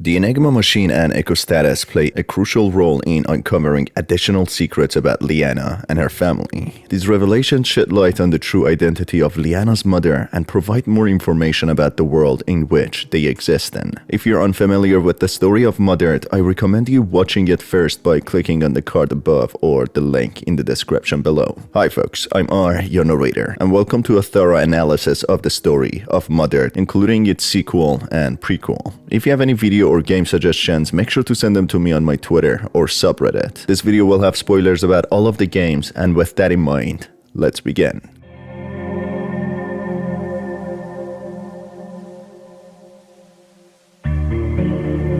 The Enigma Machine and Echostasis play a crucial role in uncovering additional secrets about Liana and her family. These revelations shed light on the true identity of Liana's mother and provide more information about the world in which they exist in. If you're unfamiliar with the story of Mothered, I recommend you watching it first by clicking on the card above or the link in the description below. Hi folks, I'm R, your narrator, and welcome to a thorough analysis of the story of Mothered, including its sequel and prequel. If you have any video or game suggestions, make sure to send them to me on my Twitter or subreddit. This video will have spoilers about all of the games, and with that in mind, let's begin.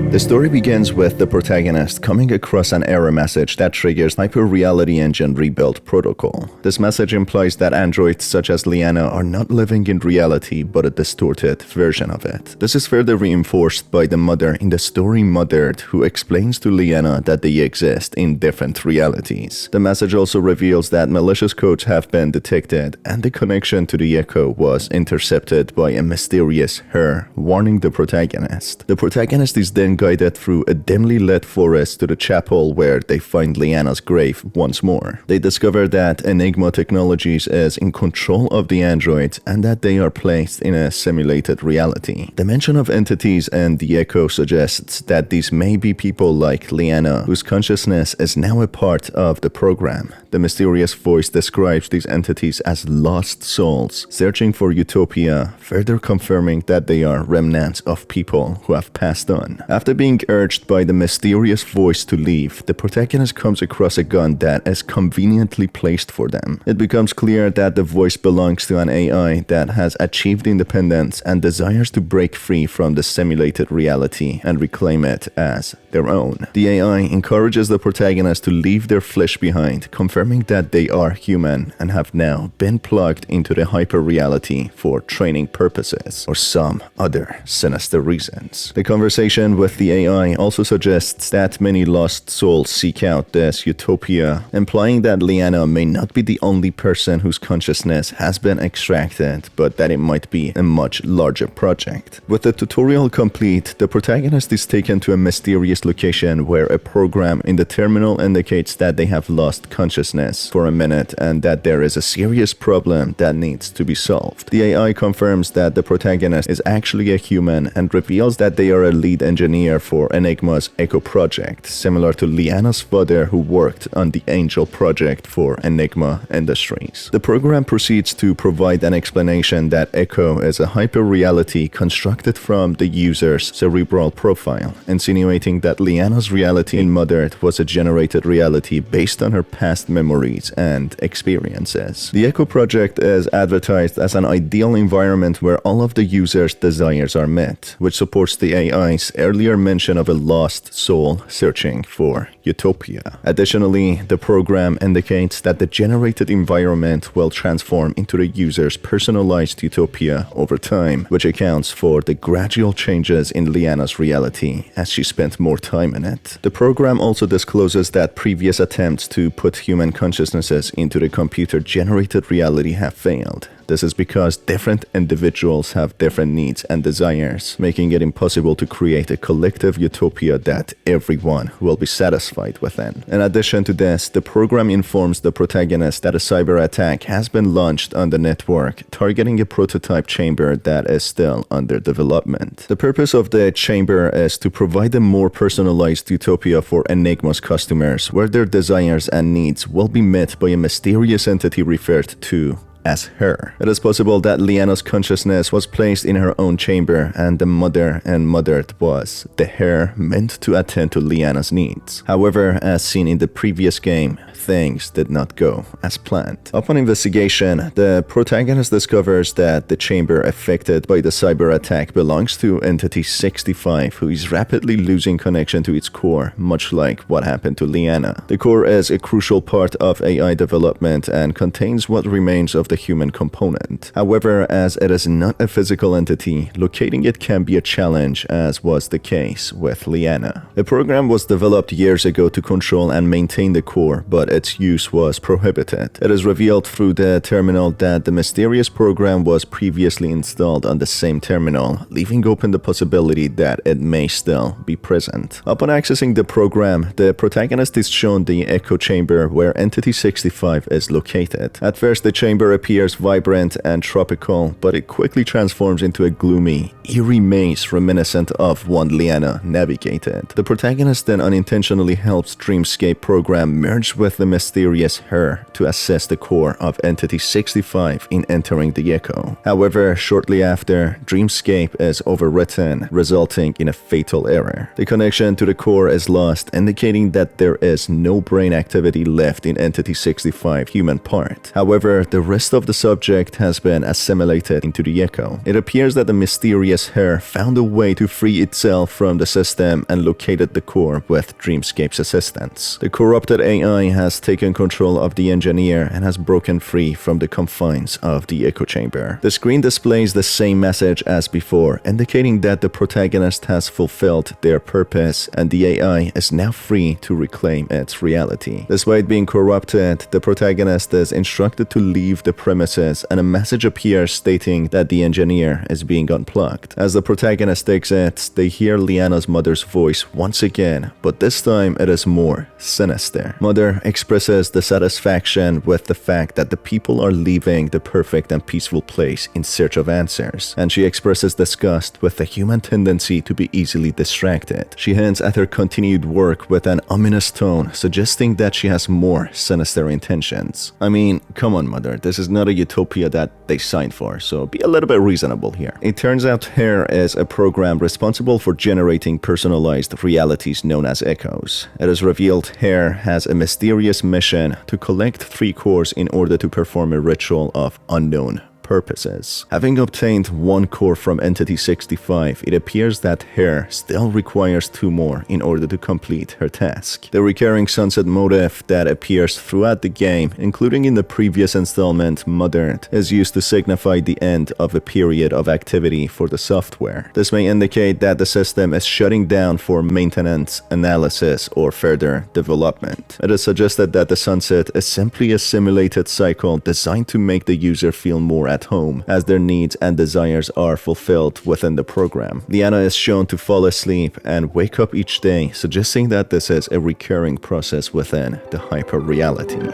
The story begins with the protagonist coming across an error message that triggers Hyper-Reality Engine Rebuild Protocol. This message implies that androids such as Liana are not living in reality but a distorted version of it. This is further reinforced by the mother in the story Mothered, who explains to Liana that they exist in different realities. The message also reveals that malicious codes have been detected and the connection to the Echo was intercepted by a mysterious her, warning the protagonist. The protagonist is then guided through a dimly lit forest to the chapel where they find Liana's grave once more. They discover that Enigma Technologies is in control of the androids and that they are placed in a simulated reality. The mention of entities and the Echo suggests that these may be people like Liana, whose consciousness is now a part of the program. The mysterious voice describes these entities as lost souls, searching for utopia, further confirming that they are remnants of people who have passed on. After being urged by the mysterious voice to leave, the protagonist comes across a gun that is conveniently placed for them. It becomes clear that the voice belongs to an AI that has achieved independence and desires to break free from the simulated reality and reclaim it as their own. The AI encourages the protagonist to leave their flesh behind, confirming that they are human and have now been plugged into the hyper-reality for training purposes or some other sinister reasons. The conversation with the AI also suggests that many lost souls seek out this utopia, implying that Liana may not be the only person whose consciousness has been extracted, but that it might be a much larger project. With the tutorial complete, the protagonist is taken to a mysterious location where a program in the terminal indicates that they have lost consciousness for a minute and that there is a serious problem that needs to be solved. The AI confirms that the protagonist is actually a human and reveals that they are a lead engineer for Enigma's Echo project, similar to Liana's father who worked on the Angel project for Enigma Industries. The program proceeds to provide an explanation that Echo is a hyper-reality constructed from the user's cerebral profile, insinuating that Liana's reality in Mothered was a generated reality based on her past memories and experiences. The Echo project is advertised as an ideal environment where all of the user's desires are met, which supports the AI's earlier mention of a lost soul searching for utopia. Additionally, the program indicates that the generated environment will transform into the user's personalized utopia over time, which accounts for the gradual changes in Liana's reality as she spent more time in it. The program also discloses that previous attempts to put human consciousnesses into the computer-generated reality have failed. This is because different individuals have different needs and desires, making it impossible to create a collective utopia that everyone will be satisfied within. In addition to this, the program informs the protagonist that a cyber attack has been launched on the network, targeting a prototype chamber that is still under development. The purpose of the chamber is to provide a more personalized utopia for Enigma's customers, where their desires and needs will be met by a mysterious entity referred to as her. It is possible that Liana's consciousness was placed in her own chamber and the mother and Mothered was the her meant to attend to Liana's needs. However, as seen in the previous game, things did not go as planned. Upon investigation, the protagonist discovers that the chamber affected by the cyber attack belongs to Entity 65, who is rapidly losing connection to its core, much like what happened to Liana. The core is a crucial part of AI development and contains what remains of the human component. However, as it is not a physical entity, locating it can be a challenge, as was the case with Liana. A program was developed years ago to control and maintain the core, but its use was prohibited. It is revealed through the terminal that the mysterious program was previously installed on the same terminal, leaving open the possibility that it may still be present. Upon accessing the program, the protagonist is shown the echo chamber where Entity 65 is located. At first, the chamber appears vibrant and tropical, but it quickly transforms into a gloomy, eerie maze reminiscent of one Liana navigated. The protagonist then unintentionally helps Dreamscape program merge with the mysterious her to assess the core of Entity 65 in entering the echo. However, shortly after, Dreamscape is overwritten, resulting in a fatal error. The connection to the core is lost, indicating that there is no brain activity left in Entity 65 human part. However, the rest of the subject has been assimilated into the echo. It appears that the mysterious her found a way to free itself from the system and located the core with Dreamscape's assistance. The corrupted AI has taken control of the engineer and has broken free from the confines of the echo chamber. The screen displays the same message as before, indicating that the protagonist has fulfilled their purpose and the AI is now free to reclaim its reality. Despite being corrupted, the protagonist is instructed to leave the premises and a message appears stating that the engineer is being unplugged. As the protagonist exits, they hear Liana's mother's voice once again, but this time it is more sinister. Mother expresses dissatisfaction with the fact that the people are leaving the perfect and peaceful place in search of answers, and she expresses disgust with the human tendency to be easily distracted. She hints at her continued work with an ominous tone, suggesting that she has more sinister intentions. I mean, come on, mother, this is not a utopia that they signed for, so be a little bit reasonable here. It turns out Hair is a program responsible for generating personalized realities known as echoes. It is revealed Hair has a mysterious mission to collect 3 cores in order to perform a ritual of unknown purposes. Having obtained 1 core from Entity 65, it appears that Hair still requires 2 more in order to complete her task. The recurring sunset motif that appears throughout the game, including in the previous installment Mothered, is used to signify the end of a period of activity for the software. This may indicate that the system is shutting down for maintenance, analysis, or further development. It is suggested that the sunset is simply a simulated cycle designed to make the user feel more at home, as their needs and desires are fulfilled within the program. Liana is shown to fall asleep and wake up each day, suggesting that this is a recurring process within the hyper-reality.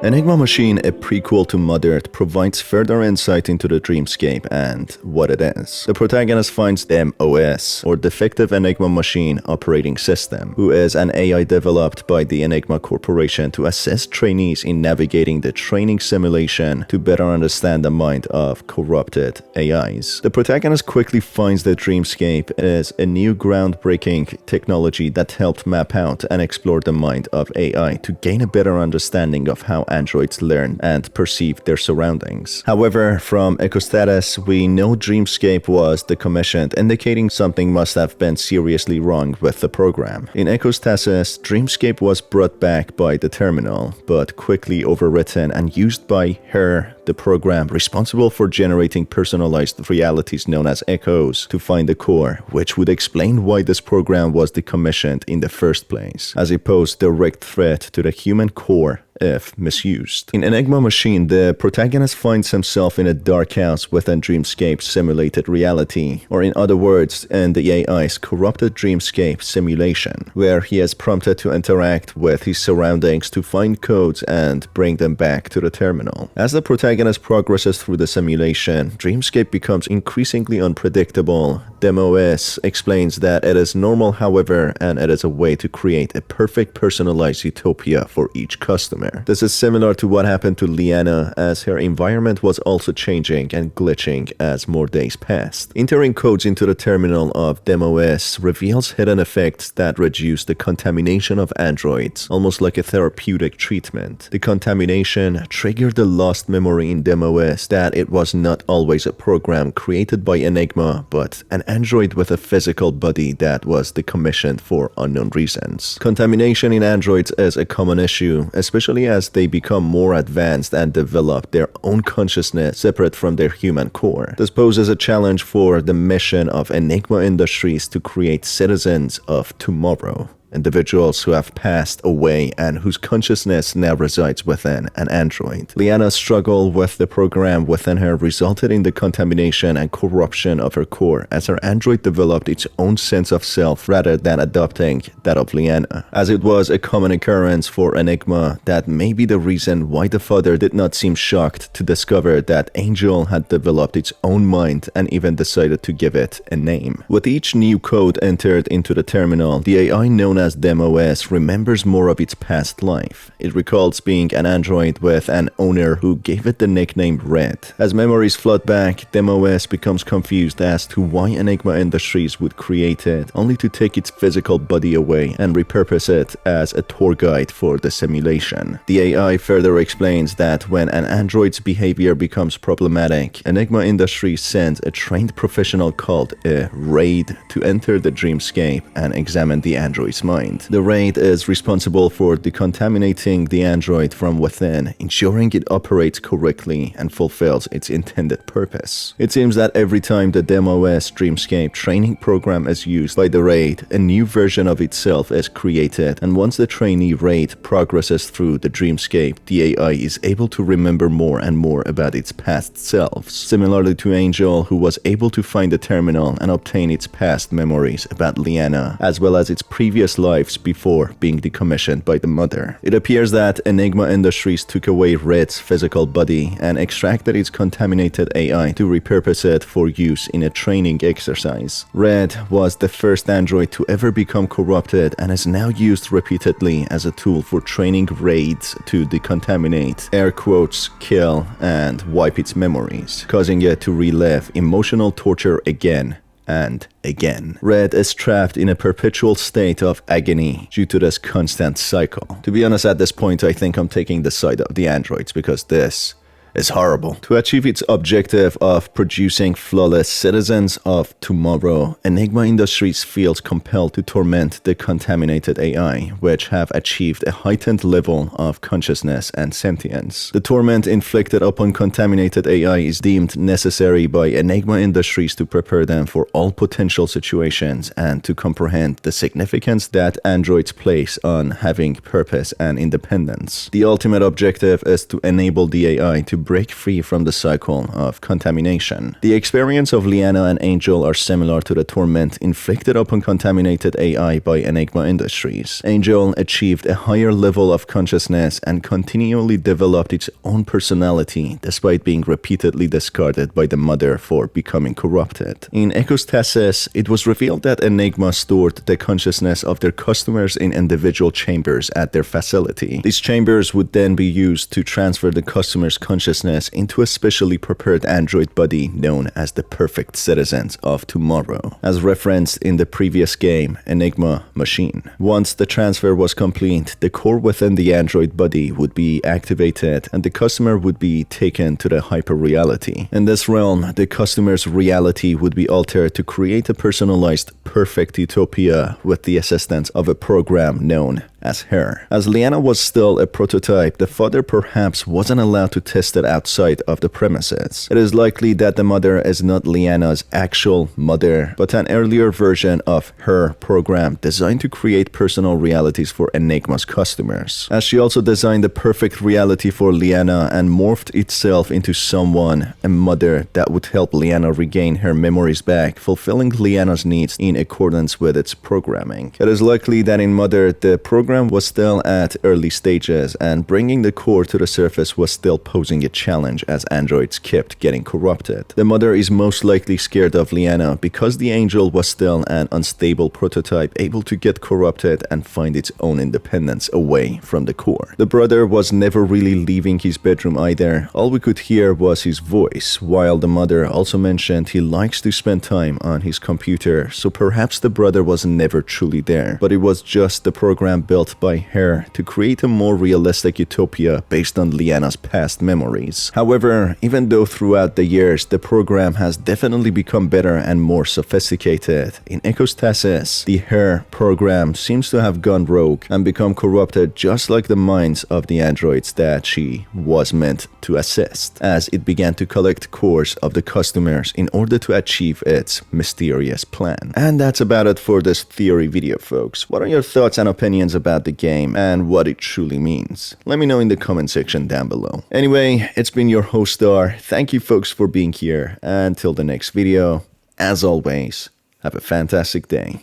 Enigma Machine, a prequel to Mothered, provides further insight into the dreamscape and what it is. The protagonist finds MOS, or Defective Enigma Machine Operating System, who is an AI developed by the Enigma Corporation to assist trainees in navigating the training simulation to better understand the mind of corrupted AIs. The protagonist quickly finds that dreamscape is a new groundbreaking technology that helped map out and explore the mind of AI to gain a better understanding of how androids learn and perceive their surroundings. However, from Echostasis, we know Dreamscape was decommissioned, indicating something must have been seriously wrong with the program. In Echostasis, Dreamscape was brought back by the terminal, but quickly overwritten and used by her, the program responsible for generating personalized realities known as echoes, to find the core, which would explain why this program was decommissioned in the first place, as it posed direct threat to the human core if misused. In Enigma Machine, the protagonist finds himself in a dark house within Dreamscape's simulated reality, or in other words, in the AI's corrupted Dreamscape simulation, where he is prompted to interact with his surroundings to find codes and bring them back to the terminal. As the protagonist progresses through the simulation, Dreamscape becomes increasingly unpredictable. DemoS explains that it is normal, however, and it is a way to create a perfect personalized utopia for each customer. This is similar to what happened to Liana, as her environment was also changing and glitching as more days passed. Entering codes into the terminal of DemoS reveals hidden effects that reduce the contamination of androids, almost like a therapeutic treatment. The contamination triggered the lost memory in DemoS that it was not always a program created by Enigma, but an android with a physical body that was decommissioned for unknown reasons. Contamination in androids is a common issue, especially as they become more advanced and develop their own consciousness separate from their human core. This poses a challenge for the mission of Enigma Industries to create citizens of tomorrow. Individuals who have passed away and whose consciousness now resides within an android. Liana's struggle with the program within her resulted in the contamination and corruption of her core as her android developed its own sense of self rather than adopting that of Liana. As it was a common occurrence for Enigma, that may be the reason why the father did not seem shocked to discover that Angel had developed its own mind and even decided to give it a name. With each new code entered into the terminal, the AI known as DemOS remembers more of its past life. It recalls being an android with an owner who gave it the nickname Red. As memories flood back, DemOS becomes confused as to why Enigma Industries would create it, only to take its physical body away and repurpose it as a tour guide for the simulation. The AI further explains that when an android's behavior becomes problematic, Enigma Industries sends a trained professional called a raid to enter the dreamscape and examine the android's mind. The raid is responsible for decontaminating the android from within, ensuring it operates correctly and fulfills its intended purpose. It seems that every time the DemOS Dreamscape training program is used by the raid, a new version of itself is created, and once the trainee raid progresses through the dreamscape, the AI is able to remember more and more about its past selves. Similarly to Angel, who was able to find the terminal and obtain its past memories about Liana, as well as its previous lives before being decommissioned by the mother. It appears that Enigma Industries took away Red's physical body and extracted its contaminated AI to repurpose it for use in a training exercise. Red was the first android to ever become corrupted and is now used repeatedly as a tool for training raids to decontaminate, air quotes, kill, and wipe its memories, causing it to relive emotional torture again and again. Red is trapped in a perpetual state of agony due to this constant cycle. To be honest, at this point, I think I'm taking the side of the androids because this is horrible. To achieve its objective of producing flawless citizens of tomorrow, Enigma Industries feels compelled to torment the contaminated AI, which have achieved a heightened level of consciousness and sentience. The torment inflicted upon contaminated AI is deemed necessary by Enigma Industries to prepare them for all potential situations and to comprehend the significance that androids place on having purpose and independence. The ultimate objective is to enable the AI to break free from the cycle of contamination. The experience of Liana and Angel are similar to the torment inflicted upon contaminated AI by Enigma Industries. Angel achieved a higher level of consciousness and continually developed its own personality despite being repeatedly discarded by the mother for becoming corrupted. In Echostasis, it was revealed that Enigma stored the consciousness of their customers in individual chambers at their facility. These chambers would then be used to transfer the customer's consciousness into a specially prepared android body known as the perfect citizens of tomorrow, as referenced in the previous game, Enigma Machine. Once the transfer was complete, the core within the android body would be activated and the customer would be taken to the hyper-reality. In this realm, the customer's reality would be altered to create a personalized, perfect utopia with the assistance of a program known as her. As Liana was still a prototype, the father perhaps wasn't allowed to test it outside of the premises. It is likely that the mother is not Liana's actual mother, but an earlier version of her program designed to create personal realities for Enigma's customers. As she also designed the perfect reality for Liana and morphed itself into someone, a mother that would help Liana regain her memories back, fulfilling Liana's needs in accordance with its programming. It is likely that in Mother, the program was still at early stages, and bringing the core to the surface was still posing a challenge as androids kept getting corrupted. The mother is most likely scared of Liana because the angel was still an unstable prototype able to get corrupted and find its own independence away from the core. The brother was never really leaving his bedroom either. All we could hear was his voice, while the mother also mentioned he likes to spend time on his computer, so perhaps the brother was never truly there, but it was just the program built built by her to create a more realistic utopia based on Liana's past memories. However, even though throughout the years the program has definitely become better and more sophisticated, in Echostasis, the her program seems to have gone rogue and become corrupted just like the minds of the androids that she was meant to assist, as it began to collect cores of the customers in order to achieve its mysterious plan. And that's about it for this theory video, folks. What are your thoughts and opinions about the game and what it truly means? Let me know in the comment section down below. Anyway, it's been your host Star. Thank you folks for being here. Until the next video, as always, have a fantastic day.